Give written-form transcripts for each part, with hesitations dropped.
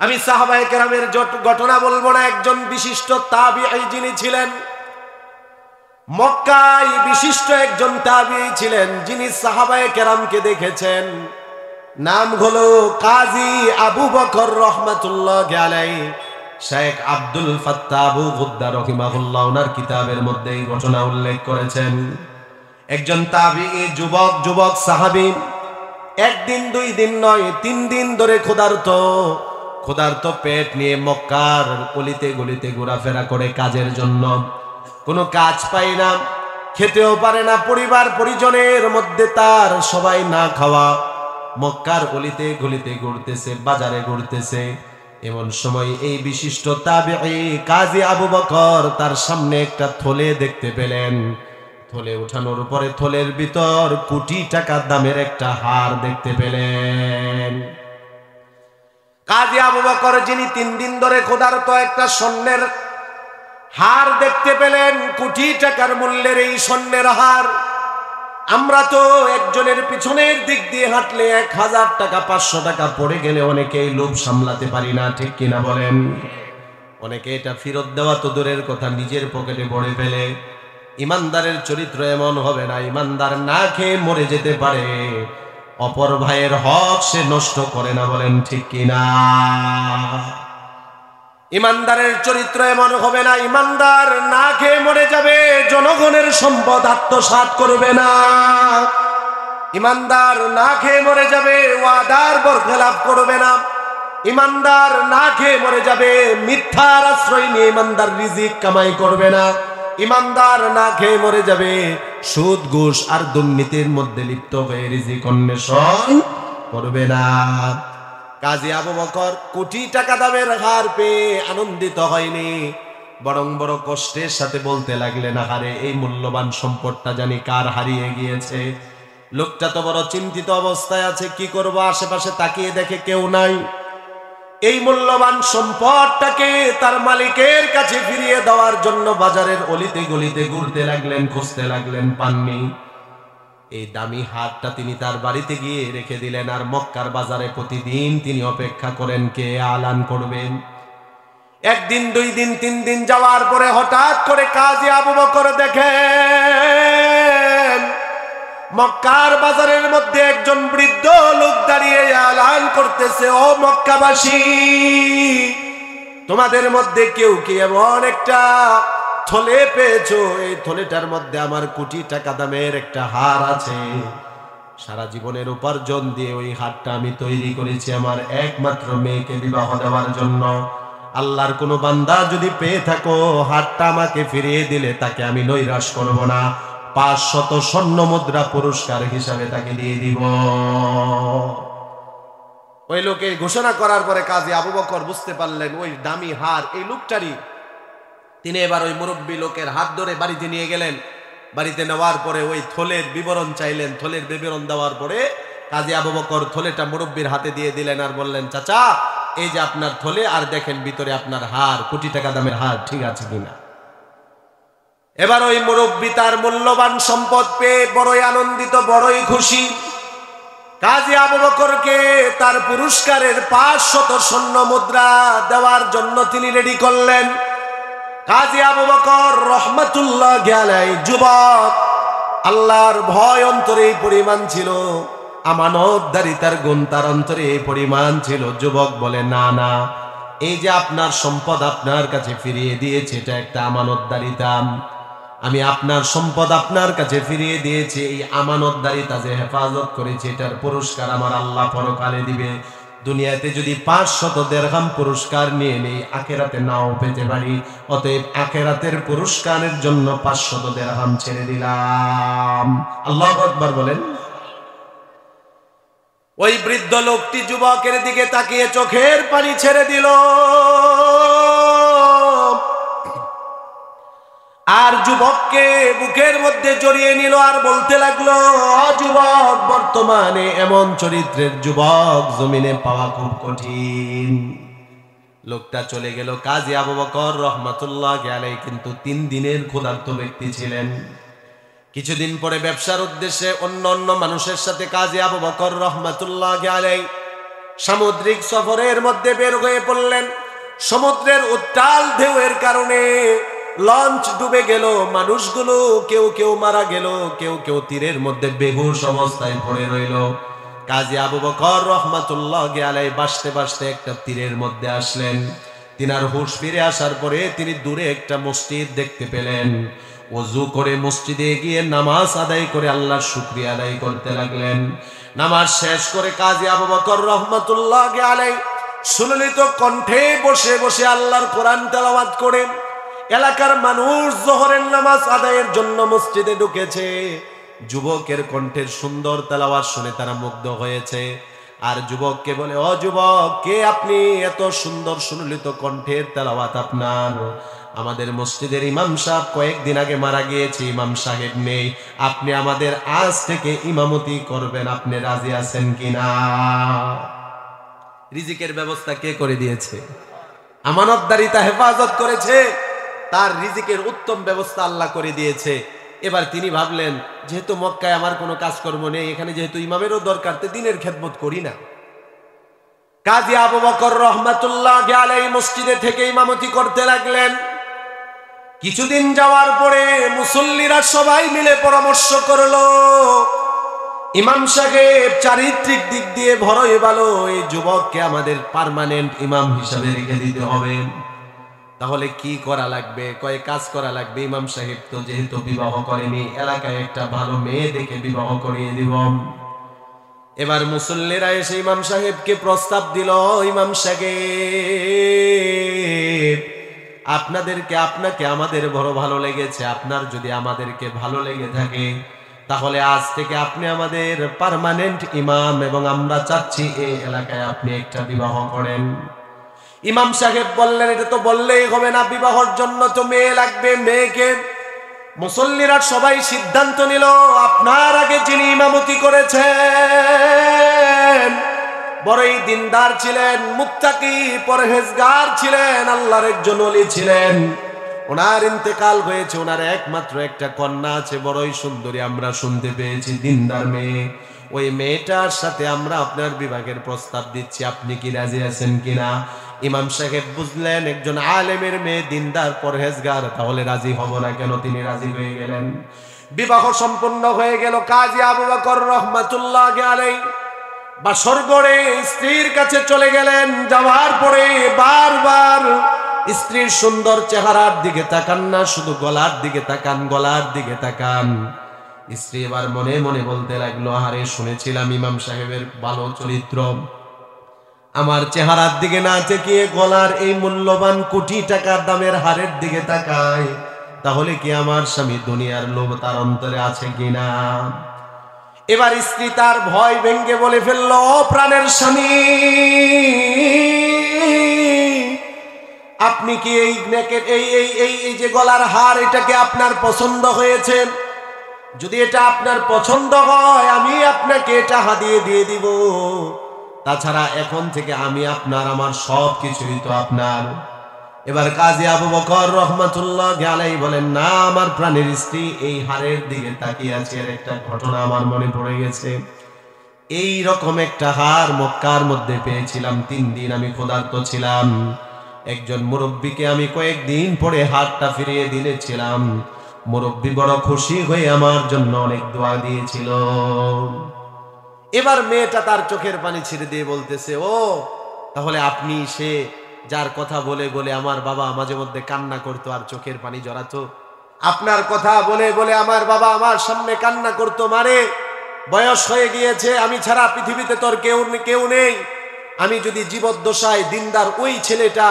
আমি সাহাবায়ে কেরামের ঘটনা বলবো না, একজন বিশিষ্ট তাবিঈ যিনি ছিলেন, মক্কায় বিশিষ্ট একজন তাবিঈ ছিলেন, যিনি সাহাবায়ে কেরামকে দেখেছেন। নাম হলো কাজী আবু বকর রাহমাতুল্লাহি আলাইহি। শেখ আব্দুল ফাত্তাহ আবু গুদ্দা রাহিমাহুল্লাহ ওনার কিতাবের মধ্যে এই ঘটনা উল্লেখ করেছেন। একজন তাবিঈ যুবক সাহাবী একদিন 2 দিন নয় 3 দিন ধরে ক্ষুধার্ত পেট নিয়ে মক্কার গলিতে গলিতে ঘোরাফেরা করে কাজের জন্য। কোনো কাজ পায় না, খেতেও পারে না, পরিবার পরিজনের মধ্যে তার সবাই না খাওয়া। মক্কার গলিতে গলিতে ঘুরতেছে, বাজারে ঘুরতেছে। এমন সময় এই বিশিষ্ট তাবিঈ কাজী আবু বকর তার সামনে একটা থলে দেখতে পেলেন। থলে উঠানোর পরে থলের ভিতর কোটি টাকা দামের একটা হার দেখতে পেলেন। কাজী আবু বকর, যিনি 3 দিন ধরে ক্ষুধার্ত, একটা স্বর্ণের হার দেখতে পেলেন, কোটি টাকার মূল্যের এই স্বর্ণের হার। আমরা তো একজনের পিছনের দিক দিয়ে হাঁটলে 1000 টাকা 500 টাকা পড়ে গেলে অনেকেই লোভ সামলাতে পারি না, ঠিক কিনা বলেন? অনেকে এটা ফেরত দেওয়া তো দূরের কথা, নিজের পকেটে ভরে ফেলে। ইমানদারের চরিত্র এমন হবে না। ইমানদার না খেয়ে মরে যেতে পারে, অপর ভাইয়ের হক সে নষ্ট করে না, বলেন ঠিক কিনা? ইমানদারের চরিত্র এমন হবে না। ইমানদার না খেয়ে মরে যাবে, জনগণের সম্পদ আত্মসাৎ করবে না। ইমানদার না খেয়ে মরে যাবে, ওয়াদার বরখেলাপ করবে না। ইমানদার না খেয়ে মরে যাবে, মিথ্যার আশ্রয় নিয়ে ইমানদার রিজিক কামাই করবে না। ইমানদার না খেয়ে মরে যাবে, সুদ ঘুষ আর দুর্নীতির মধ্যে লিপ্ত হয়ে রিজিক অন্বেষণ করবে না। কাজী আবু বকর কোটি টাকা দামের হার পেয়ে আনন্দিত হয়নি, বরং বড় কষ্টের সাথে বলতে লাগলেন, আহারে এই মূল্যবান সম্পদটা জানি কার হারিয়ে গিয়েছে। লোকটা তো বড় চিন্তিত অবস্থায় আছে, কি করব? আশেপাশে তাকিয়ে দেখে কেউ নাই। এই মূল্যবান সম্পদটাকে তার মালিকের কাছে ফিরিয়ে দেওয়ার জন্য বাজারের অলিতে গলিতে ঘুরতে লাগলেন, খুঁজতে লাগলেন, পাননি। এই দামি হারটা তিনি তার বাড়িতে গিয়ে রেখে দিলেন, আর মক্কার বাজারে প্রতিদিন তিনি অপেক্ষা করেন কে আলান করবেন। 1 দিন 2 দিন 3 দিন যাওয়ার পরে হঠাৎ করে কাজী আবু বকর দেখেন মক্কার বাজারের মধ্যে একজন বৃদ্ধ লোক দাঁড়িয়ে আলান করতেছে, ও মক্কাবাসী, তোমাদের মধ্যে কেউ কি এমন একটা থলে পেয়েছো? এই থলেটার মধ্যে আমার কোটি টাকা দামের একটা হার আছে। সারা জীবনের উপার্জন দিয়ে ওই হারটা আমি তৈরি করেছি আমার একমাত্র মেয়েকে বিবাহ দেওয়ার জন্য। আল্লাহর কোনো বান্দা যদি পেয়ে থাকো, হারটা আমাকে ফিরিয়ে দিলে তাকে আমি নৈরাশ করব না, 500 স্বর্ণ মুদ্রা পুরস্কার হিসাবে তাকে দিয়ে দিব। ওই লোকে ঘোষণা করার পরে কাজী আবু বকর বুঝতে পারলেন ওই দামি হার এই লোকটারই। তিনি এবার ওই মুরব্বী লোকের হাত ধরে বাড়িতে নিয়ে গেলেন। বাড়িতে নেওয়ার পরে ওই থলের বিবরণ চাইলেন। থলের বিবরণ দেওয়ার পরে কাজী আবু বকর থলেটা মুরব্বীর হাতে দিয়ে দিলেন, আর বললেন, চাচা, এই যে আপনার থলে, আর দেখেন ভিতরে আপনার হার, কোটি টাকা দামের হার, ঠিক আছে কিনা? এবার ওই মুরব্বী তার মূল্যবান সম্পদ পেয়ে বড়ই আনন্দিত, বড়ই খুশি। কাজী আবু বকরকে তার পুরস্কারের 500 স্বর্ণ মুদ্রা দেওয়ার জন্য তিনি রেডি করলেন। কাজী আবু বকর রাহমাতুল্লাহি আলাইহি যুবক, আল্লাহর ভয় অন্তরে এই পরিমাণ ছিল, আমানতদারিতার গুণ তার অন্তরে এই পরিমাণ ছিল। যুবক বলে, না না, এই যে আপনার সম্পদ আপনার কাছে ফিরিয়ে দিয়েছে, এটা একটা আমানতদারিতা। আমি আপনার সম্পদ আপনার কাছে ফিরিয়ে দিয়েছি, এই আমানতদারিতা যে হেফাজত করেছে, এটার পুরস্কার আমার আল্লাহ পরকালে দিবে। দুনিয়াতে যদি 500 দিরহাম পুরস্কার নিয়ে নেই, আখিরাতে নাও পেতে পারি। অতএব আখিরাতের পুরস্কারের জন্য 500 দিরহাম ছেড়ে দিলাম। আল্লাহু আকবার বলেন। ওই বৃদ্ধ লোকটি যুবকের দিকে তাকিয়ে চোখের পানি ছেড়ে দিল, আর যুবককে বুকের মধ্যে জড়িয়ে নিল, আর বলতে লাগলো, যুবক, বর্তমানে এমন চরিত্রের যুবক জমিনে পাওয়া খুব কঠিন। লোকটা চলে গেল। কাজী আবু বকর রাহমাতুল্লাহি আলাইহি কিন্তু 3 দিনের ক্ষুধার্ত ব্যক্তি ছিলেন। কিছুদিন পরে ব্যবসার উদ্দেশ্যে অন্য মানুষের সাথে কাজী আবু বকর রাহমাতুল্লাহি আলাইহি সামুদ্রিক সফরের মধ্যে বের হয়ে পড়লেন। সমুদ্রের উত্তাল ঢেউয়ের কারণে লঞ্চ ডুবে গেল, মানুষগুলো কেউ কেউ মারা গেল, কেউ কেউ তীরের মধ্যে বেহুশ অবস্থায় পড়ে রইল। কাজী আবু বকর রহমাতুল্লাহি আলাইহি বাসতে বাসতে একটা তীরের মধ্যে আসলেন। তিনার হুঁশ ফিরে আসার পরে তিনি দূরে একটা মসজিদ দেখতে পেলেন। ওযু করে মসজিদে গিয়ে নামাজ আদায় করে আল্লাহর শুকরিয়া আদায় করতে লাগলেন। নামাজ শেষ করে কাজী আবু বকর রহমাতুল্লাহি আলাইহি সুললিত কণ্ঠে বসে বসে আল্লাহর কোরআন তেলাওয়াত করেন। এলাকার মানুষ যোহরের নামাজ আদায়ের জন্য মসজিদে ঢুকেছে। যুবকের কণ্ঠের সুন্দর তেলাওয়াত শুনে তারা মুগ্ধ হয়েছে। আর যুবককে বলে, ও যুবক, কে আপনি? এত সুন্দর সুললিত কণ্ঠের তেলাওয়াত আপনার। আমাদের মসজিদের ইমাম সাহেব কয়েকদিন আগে মারা গিয়েছে, ইমাম সাহেব নেই, আপনি আমাদের আজ থেকে ইমামতি করবেন, আপনি রাজি আছেন কিনা? রিজিকের ব্যবস্থা কে করে দিয়েছে? আমানতদারিতা হেফাজত করেছে, তার রিজিকের উত্তম ব্যবস্থা আল্লাহ করে দিয়েছে। এবার তিনি ভাবলেন, যেহেতু মক্কায় আমার কোনো কাজকর্ম নেই, এখানে যেহেতু ইমামেরও দরকার, তো দিনের খেদমত করি না। কাজী আবু বকর রহমাতুল্লাহি আলাইহি মসজিদে থেকে ইমামতি করতে লাগলেন। কিছুদিন যাওয়ার পরে মুসল্লিরা সবাই মিলে পরামর্শ করলো, ইমাম সাহেব চারিত্রিক দিক দিয়ে বড়ই ভালো, এই যুবককে আমাদের পার্মানেন্ট ইমাম হিসাবে রেখে দিতে হবে। তাহলে কি করা লাগবে? কয় কাজ করা লাগবে। ইমাম সাহেব তো যেহেতু বিবাহ করেনি, এলাকায় একটা ভালো মেয়ে দেখে বিবাহ করিয়ে দিব। এবার মুসল্লিরা এসে ইমাম সাহেবকে প্রস্তাব দিল, ইমাম সাহেব, আপনাকে আমাদের বড় ভালো লেগেছে, আপনার যদি আমাদেরকে ভালো লেগে থাকে তাহলে আজ থেকে আপনি আমাদের পার্মানেন্ট ইমাম, এবং আমরা চাচ্ছি এই এলাকায় আপনি একটা বিবাহ করেন। ইমাম সাহেব বললেন, এটা তো বললেই হবে না, বিবাহর জন্য তো মেয়ে লাগবে, মেয়েকে। মুসল্লিরা সবাই সিদ্ধান্ত নিল, আপনার আগে যিনি ইমামতি করেছেন বড়ই দিনদার ছিলেন, মুত্তাকি পরহেজগার ছিলেন, আল্লাহর একজন ওলি ছিলেন। ওনার ইন্তেকাল হয়েছে, ওনার একমাত্র একটা কন্যা আছে, বড়ই সুন্দরী, আমরা শুনতে পেয়েছি, দিনদার মেয়ে। ওই মেয়েটার সাথে আমরা আপনার বিবাহের প্রস্তাব দিচ্ছি, আপনি কি রাজি আছেন কিনা? ইমাম সাহেব বুঝলেন একজন আলেমের মেয়ে, দিনদার পরহেজগার, তাহলে রাজি হব না কেন? তিনি রাজি হয়ে গেলেন। বিবাহ সম্পন্ন হয়ে গেল। কাজী আবু বকর রহমাতুল্লাহি আলাইহি বাসর গড়ে স্ত্রীর কাছে চলে গেলেন। যাওয়ার পরে বারবার স্ত্রীর সুন্দর চেহারার দিকে তাকান না, শুধু গলার দিকে তাকান, গলার দিকে তাকান। স্ত্রী এবার মনে মনে বলতে লাগলো, আরে শুনেছিলাম ইমাম সাহেবের ভালো চরিত্র, আমার চেহারার দিকে না তাকিয়ে গলার এই মূল্যবান কোটি টাকার দামের হারের দিকে তাকায়, তাহলে কি আমার স্বামী দুনিয়ার লোভ তার অন্তরে আছে কিনা? এবার স্ত্রী তার ভয় ভেঙ্গে বলে ফেললো, প্রাণের স্বামী, আপনি কি এই এই যে গলার হার, এটাকে আপনার পছন্দ হয়েছে? যদি এটা আপনার পছন্দ হয় আমি আপনাকে এটা হাদিয়ে দিয়ে দিব। তাছাড়া এখন থেকে আমি আপনার, আমার সব কিছুই তো আপনার। এবার কাজী আবু বকর রহমাতুল্লাহি আলাইহি বলেন, না আমার প্রাণের স্ত্রী, এই হারের দিকে তাকিয়ে আছে, এর একটা ঘটনা আমার মনে পড়ে গেছে। এই রকম একটা হার মক্কার মধ্যে পেয়েছিলাম, 3 দিন আমি ক্ষুধার্ত ছিলাম। একজন মুরব্বীকে আমি কয়েকদিন পরে হারটা ফিরিয়ে দিয়েছিলাম। মুরব্বী বড় খুশি হয়ে আমার জন্য অনেক দোয়া দিয়েছিল। এবার মেয়েটা তার চোখের পানি ছেড়ে দিয়ে বলতেছে, ও তাহলে আপনি সে যার কথা বলে বলে আমার বাবা মাঝে মধ্যে কান্না করতো আর চোখের পানি জড়াতো, আপনার কথা বলে বলে আমার বাবা আমার সামনে কান্না করতো, মারে বয়স হয়ে গিয়েছে, আমি ছাড়া পৃথিবীতে তোর কেউ নেই। আমি যদি জীবদ্দশায় দিনদার ওই ছেলেটা,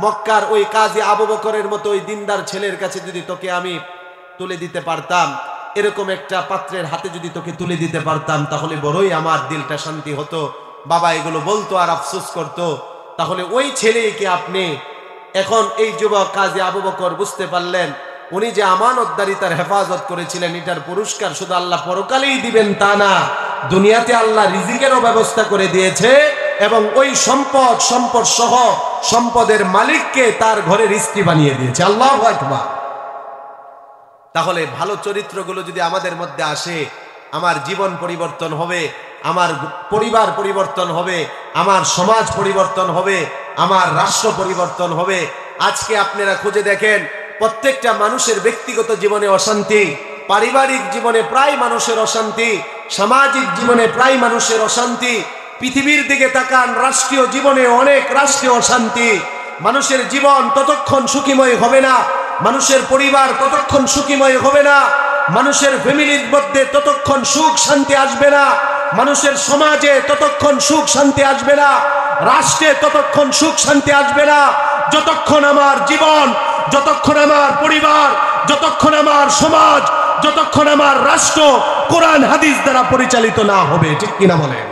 মক্কার ওই কাজী আবু বকরের মতো ওই দিনদার ছেলের কাছে যদি তোকে আমি তুলে দিতে পারতাম, এরকম একটা পাত্রের হাতে যদি তোকে তুলে দিতে পারতাম, তাহলে বড়ই আমার দিলটা শান্তি হতো। বাবা এগুলো বলতো আর আফসোস করতো। তাহলে ওই ছেলেকে আপনি, এখন এই যুবক কাজী আবু বকর বুঝতে পারলেন উনি যে আমানতদারিতার হেফাজত করেছিলেন, এটার পুরস্কার শুধু আল্লাহ পরকালেই দিবেন তা না, দুনিয়াতে আল্লাহ রিজিকেরও ব্যবস্থা করে দিয়েছে, এবং ওই সম্পদ সহ সম্পদের মালিককে তার ঘরের স্ত্রী বানিয়ে দিয়েছে। আল্লাহু আকবার। তাহলে ভালো চরিত্রগুলো যদি আমাদের মধ্যে আসে, আমার জীবন পরিবর্তন হবে, আমার পরিবার পরিবর্তন হবে, আমার সমাজ পরিবর্তন হবে, আমার রাষ্ট্র পরিবর্তন হবে। আজকে আপনারা খুঁজে দেখেন, প্রত্যেকটা মানুষের ব্যক্তিগত জীবনে অশান্তি, পারিবারিক জীবনে প্রায় মানুষের অশান্তি, সামাজিক জীবনে প্রায় মানুষের অশান্তি। পৃথিবীর দিকে তাকান, রাষ্ট্রীয় জীবনে অনেক রাষ্ট্রীয় অশান্তি। মানুষের জীবন ততক্ষণ সুখীময় হবে না, মানুষের পরিবার ততক্ষণ সুখীময় হবে না, মানুষের ফ্যামিলির মধ্যে ততক্ষণ সুখ শান্তি আসবে না, মানুষের সমাজে ততক্ষণ সুখ শান্তি আসবে না, রাষ্ট্রে ততক্ষণ সুখ শান্তি আসবে না, যতক্ষণ আমার জীবন, যতক্ষণ আমার পরিবার, যতক্ষণ আমার সমাজ, যতক্ষণ আমার রাষ্ট্র কোরআন হাদিস দ্বারা পরিচালিত না হবে। ঠিক কিনা বলেন?